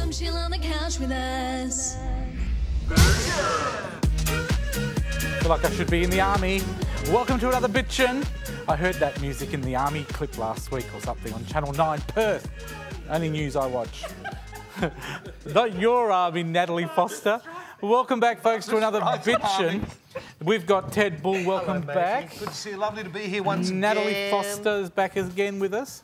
come chill on the couch with us. Feel like I should be in the army. Welcome to another Bitchin'. I heard that music in the army clip last week or something on Channel 9 Perth. Only news I watch. Not your army, Natalie Foster. Welcome back, folks, to another Bitchin'. We've got Ted Bull. Welcome back. Good to see you. Lovely to be here once again. Natalie Foster is back again with us.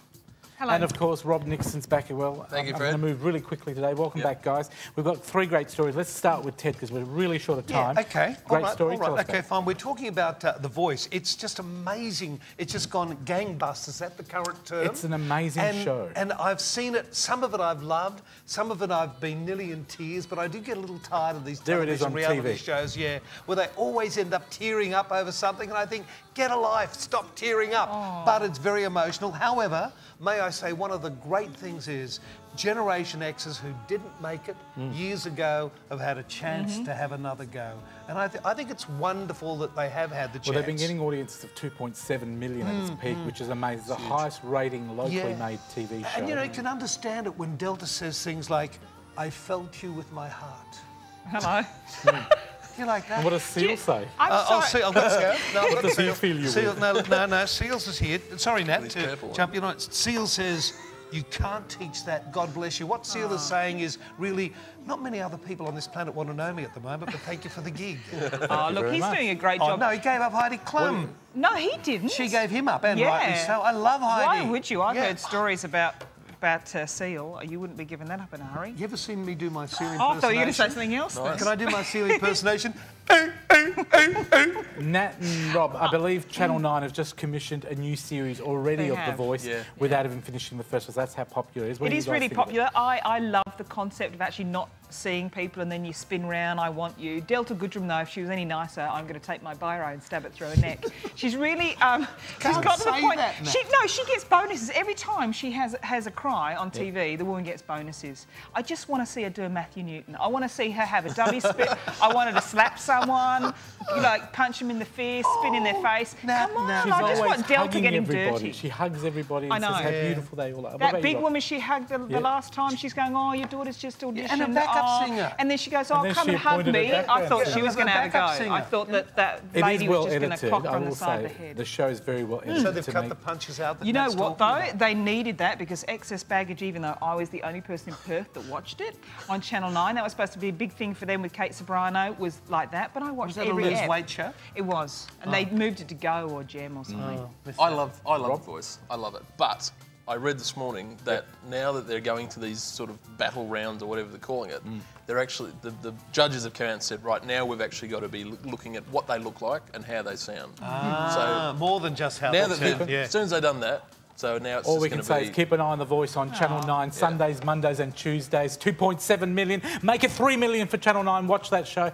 Hello. And of course, Rob Nixon's back as well. Thank you, I'm Fred. going to move really quickly today. Welcome back, guys. We've got three great stories. Let's start with Ted because we're really short of time. Yeah, okay. Great all right, story. All right. Tell us Okay, about it. fine. We're talking about The Voice. It's just amazing. It's just gone gangbusters. Is that the current term? It's an amazing show. And I've seen it. Some of it I've loved. Some of it I've been nearly in tears. But I do get a little tired of these There it is television on reality TV. shows, where they always end up tearing up over something. And I think, get a life. Stop tearing up. Oh. But it's very emotional. However, may I say, one of the great things is Generation Xers who didn't make it years ago have had a chance to have another go. And I think it's wonderful that they have had the chance. Well, they've been getting audiences of 2.7 million at its peak, which is amazing. It's the highest rating locally made TV show. And you know, you can understand it when Delta says things like, I felt you with my heart. Hello. You like that? And what does Seal say? I'm sorry. Let's go. No, What does he feel you Seal, with? no, Seals is here. Sorry, Nat, He's to purple. jump in on it. Seal says, you can't teach that, God bless you. What Seal is saying is really, not many other people on this planet want to know me at the moment, but thank you for the gig. Oh, look, very he's much. doing a great Oh, job. no, he gave up Heidi Klum. No, he didn't. She gave him up, and Yeah. rightly so. I love Heidi. Why would you? I've Yeah. heard stories about Seal. You wouldn't be giving that up in a hurry. You ever seen me do my Seal impersonation? Oh, I thought you were going to say something else. then. Can I do my Seal impersonation? Nat and Rob, I believe Channel 9 have just commissioned a new series already They of The have. Voice Yeah. without even finishing the first one. That's how popular it is. What It do you is guys really think of it? popular. I love the concept of actually not seeing people and then you spin round, I want you. Delta Goodrem, though, if she was any nicer, I'm going to take my biro and stab it through her neck. She's really, she's Can't got to the say point. that, Nat. She gets bonuses. Every time she has a cry on TV, the woman gets bonuses. I just want to see her do a Matthew Newton. I want to see her have a dummy spit. I want her to slap someone, like punch them in the face, spin in their face. Nat, Come on, Nat. She's I just always want Delta hugging getting everybody. dirty. She hugs everybody and I know. says how Yeah. beautiful they all are. What That about you, big Rob? woman she hugged the last time, she's going, oh, your daughter's just auditioned. and a backup oh. singer. And then she goes, oh, And then come she and hug appointed a me. I background thought singer. she was going to have a go. Backup singer. I thought that It lady is was well just going to edited. cock her I on the will side of say the head. the show is very well edited. So they've to cut me. the punches out that You know Nat's what, talking though? about. They needed that because Excess Baggage, even though I was the only person in Perth that watched it on Channel 9, that was supposed to be a big thing for them with Kate Sobrano, was like that. But I watched Was that a every lose ep. weight show? It was. And they moved it to Go or Gem or something. I love The Voice. I love it. But I read this morning that now that they're going to these sort of battle rounds or whatever they're calling it, they're actually, the judges have come out and said, right, now we've actually got to be looking at what they look like and how they sound. So more than just how Now they that sound. as soon as they've done that, so now it's All just we going can to say be... is keep an eye on The Voice on Channel 9, Sundays, Mondays and Tuesdays. 2.7 million. Make it 3 million for Channel 9. Watch that show.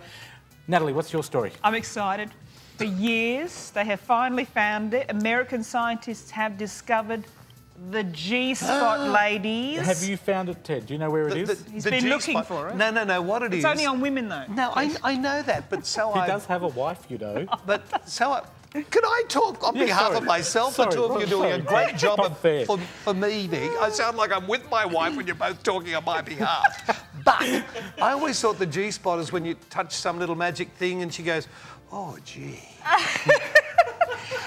Natalie, what's your story? I'm excited. For years, they have finally found it. American scientists have discovered the G-spot, ladies. Have you found it, Ted? Do you know where it is? He's been looking G-spot. for it. No, what it is... It's only on women, though. No, I know that, but so He I... does have a wife, you know. But so I... Can I talk on Yeah, behalf sorry. of myself? Sorry, The two of you are doing a sorry. great job Not fair. for me, Nick. I sound like I'm with my wife when you're both talking on my behalf. But I always thought the G-spot is when you touch some little magic thing and she goes, oh, gee.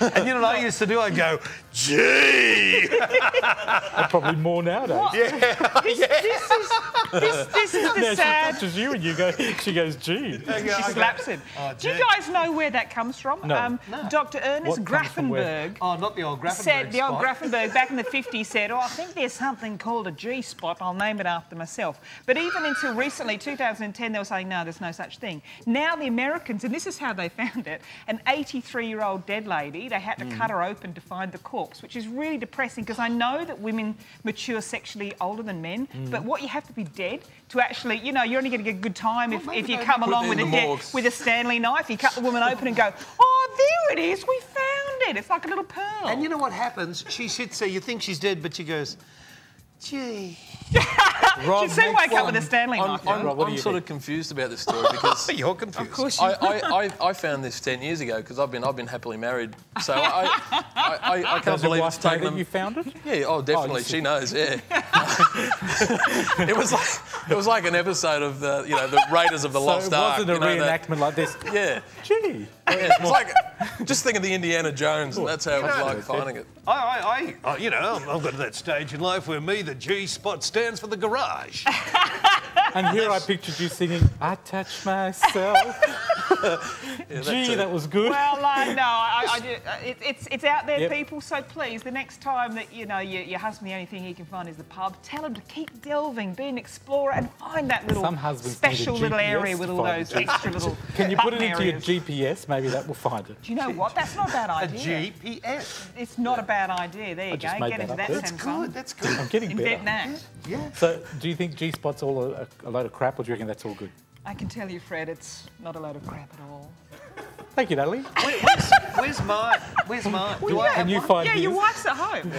And you know what I used to do? I'd go, gee. Probably more nowadays. This is the Now sad... she touches you and you go, she goes, gee. She slaps him. Oh, Do you gee. guys know where that comes from? No. Dr. Ernest What comes from where? Grafenberg Oh, not the old Grafenberg said, the old spot. Grafenberg back in the 50s said, oh, I think there's something called a G-spot. I'll name it after myself. But even until recently, 2010, they were saying, no, there's no such thing. Now the Americans, and this is how they found it, an 83-year-old dead lady, they had to cut her open to find the corpse, which is really depressing because I know that women mature sexually older than men, but what you have to be dead to actually, you know, you're only going to get a good time if you come along with with a Stanley knife, you cut the woman open and go, oh, there it is, we found it. It's like a little pearl. And you know what happens? She sits there, you think she's dead, but she goes, gee. Rob, She'd soon wake up with a next Stanley knife. Rob, what do I'm you sort think? of confused about this story because You're confused. Of course I found this 10 years ago because I've been happily married, so I can't Does your believe wife it's say taken that them. you found it? Yeah, oh, definitely. you She knows, yeah. it was like an episode of the the Raiders of the Lost Ark. So it wasn't a reenactment like this. Yeah. Gee. Yeah, it's like just think of the Indiana Jones, and that's how it was like finding it. I've got to that stage in life where the G spot stands for the garage. And here I pictured you singing, I touch myself. Gee, that was good. Well, I do. It's out there, people. So please, the next time that your husband, the only thing he can find is the pub, tell him to keep delving, be an explorer, and find that little special little area with all those extra little. Can you put it into areas. your GPS? Maybe that will find it. Do you know what? That's not a bad idea. A GPS. It's not a bad idea. There you go. Get into that. That's good. That's good. I'm getting better. Invent that. Yeah. So, do you think G-Spot's all a load of crap, or do you reckon that's all good? I can tell you, Fred, it's not a load of crap at all. Thank you, Natalie. Where's mine? Where's mine? Can you find Yeah, his? your wife's at home.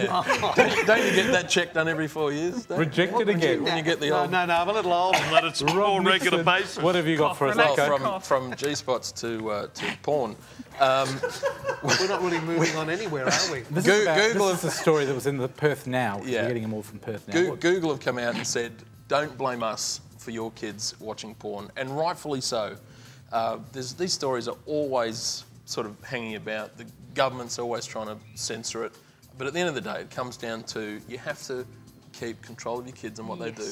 Don't you get that check done every 4 years? Rejected again. When you get the old... No, I'm a little old and let it more regular basis. What have you got for us, Well, Nico? from G-spots to porn. We're not really moving on anywhere, are we? This Google is a story that was in the Perth Now. Yeah. We're getting them all from Perth Now. Google have come out and said, don't blame us for your kids watching porn, and rightfully so. These stories are always sort of hanging about. The government's always trying to censor it. But at the end of the day, it comes down to you have to keep control of your kids and what they do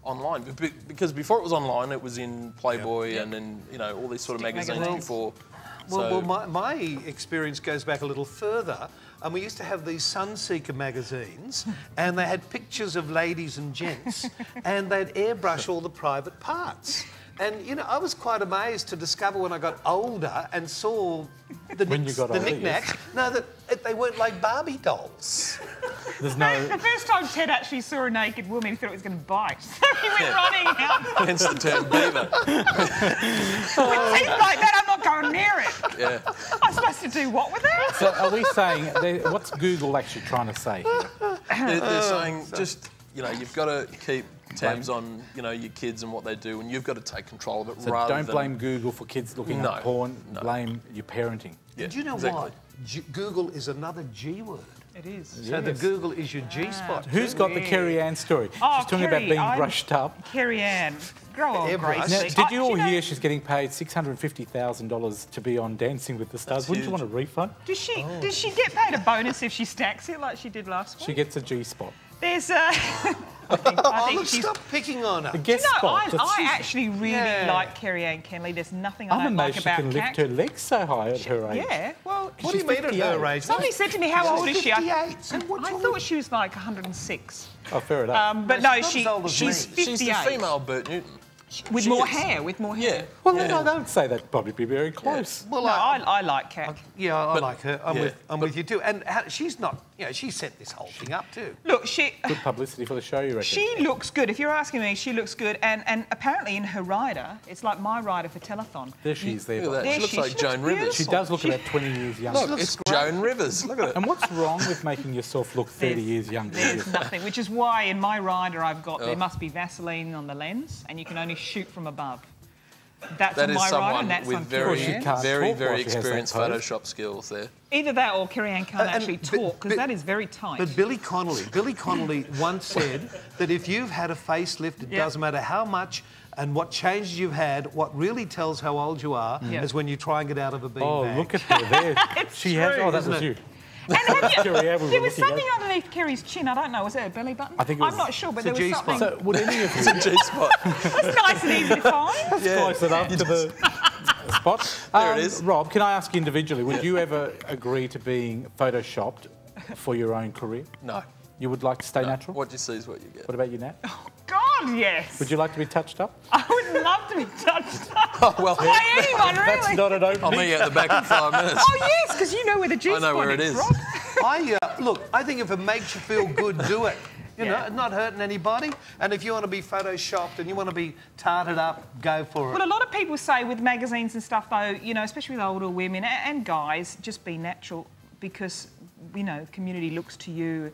online. Because before it was online, it was in Playboy and in all these sort of magazines before. Well, my experience goes back a little further. And we used to have these Sunseeker magazines, and they had pictures of ladies and gents, and they'd airbrush all the private parts. And, I was quite amazed to discover when I got older and saw the knickknacks, that they weren't like Barbie dolls. There's no... The first time Ted actually saw a naked woman, he thought it was going to bite. So he went running out. Hence the term beaver. With teeth like that, I'm not going near it. Yeah. I'm supposed to do what with it? So are we saying... What's Google actually trying to say here? They're saying just, you've got to keep tabs on, your kids and what they do, and you've got to take control of it So rather don't than... blame Google for kids looking at porn. No. Blame your parenting. Yeah, Do you know exactly. what? Google is another G word. It is. So the Google is your G spot. Who's got the Kerri-Anne story? Oh, She's talking about Kerri, being brushed up. Kerri-Anne, grow on Airbrush. Now, gracefully. did you all hear she's getting paid $650,000 to be on Dancing with the Stars? Wouldn't you want a refund? Does she get paid a bonus if she stacks it like she did last week? She gets a G-spot. There's I think she's... Stop picking on her. The guest spot. I actually really like Kerri-Anne Kenley. There's nothing I I'm don't like amazed she about can lift her legs so high at her age. Yeah, well... What do you mean at her age? Somebody said to me, how old is she? I 58. So what's wrong thought she was like 106. Oh, fair enough. But Well, no, she's not as old as she's me. 58. She's the female Bert Newton. With She more is. hair, with more Yeah. hair. Well, no, I would say that'd probably be very close. Well, No, I like Kat. Yeah, I like her. I'm yeah, with you too. And she's not, she set this whole thing up too. Look, Good publicity for the show, you reckon? she looks good. If you're asking me, she looks good. And apparently in her rider, it's like my rider for telethon. There she is there. Look at that. There She looks she like looks Joan Rivers. beautiful. She does look about 20 years younger. Look, it's Joan Rivers. Look at it. And what's wrong with making yourself look 30 years younger? There's nothing, which is why in my rider I've got, there must be Vaseline on the lens and you can only shoot from above. That's That on is my rider someone and that's with on very, She Kerri-Anne. can't very, talk while very she has that experienced pose. Photoshop skills there. Either that or Kerri-Anne can't actually talk because but- that is very tight. But Billy Connolly once said that if you've had a facelift, it doesn't matter how much and what changes you've had, what really tells how old you are is when you try and get out of a beanbag. Oh, look at her there. It's She has... true, Oh, that isn't was it? you. And have you, Kerri-Anne, we were there was looking at. something underneath Kerry's chin, I don't know, was it a belly button? I think it was- I'm not sure, but It's a there was G-spot. something... So, would any of you... G-spot. That's nice and easy to find. Close enough to the spot. There it is. Rob, can I ask you individually, would you ever agree to being photoshopped for your own career? No. You would like to stay natural? What you see is what you get. What about you, Nat? God, yes. Would you like to be touched up? I would love to be touched up Oh, well, by anyone, really. That's not an I'll opening. meet you at the back in 5 minutes. Oh, yes, because you know where the G-spot I know where it is. Rob. Look, I think if it makes you feel good, do it. You know, Yeah. it's not hurting anybody. And if you want to be photoshopped and you want to be tarted up, go for it. Well, a lot of people say with magazines and stuff, though, especially with older women and guys, just be natural because, community looks to you.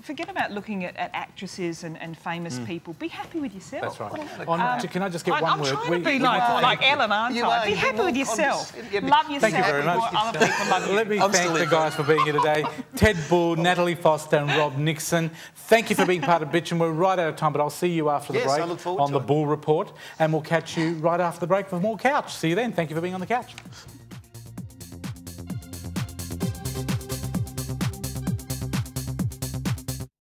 forget about looking at actresses and famous people. Be happy with yourself. That's right. Can I just get one I'm word? trying to be like Ellen, aren't I? Be happy with yourself. Love yourself. Thank you very much. before other people love you. Let me thank the guys for being here today. Ted Bull, Natalie Foster and Rob Nixon. Thank you for being part of Bitchin'. We're right out of time, but I'll see you after the break I look forward on to the it. Bull Report. And we'll catch you right after the break for more Couch. See you then. Thank you for being on the couch.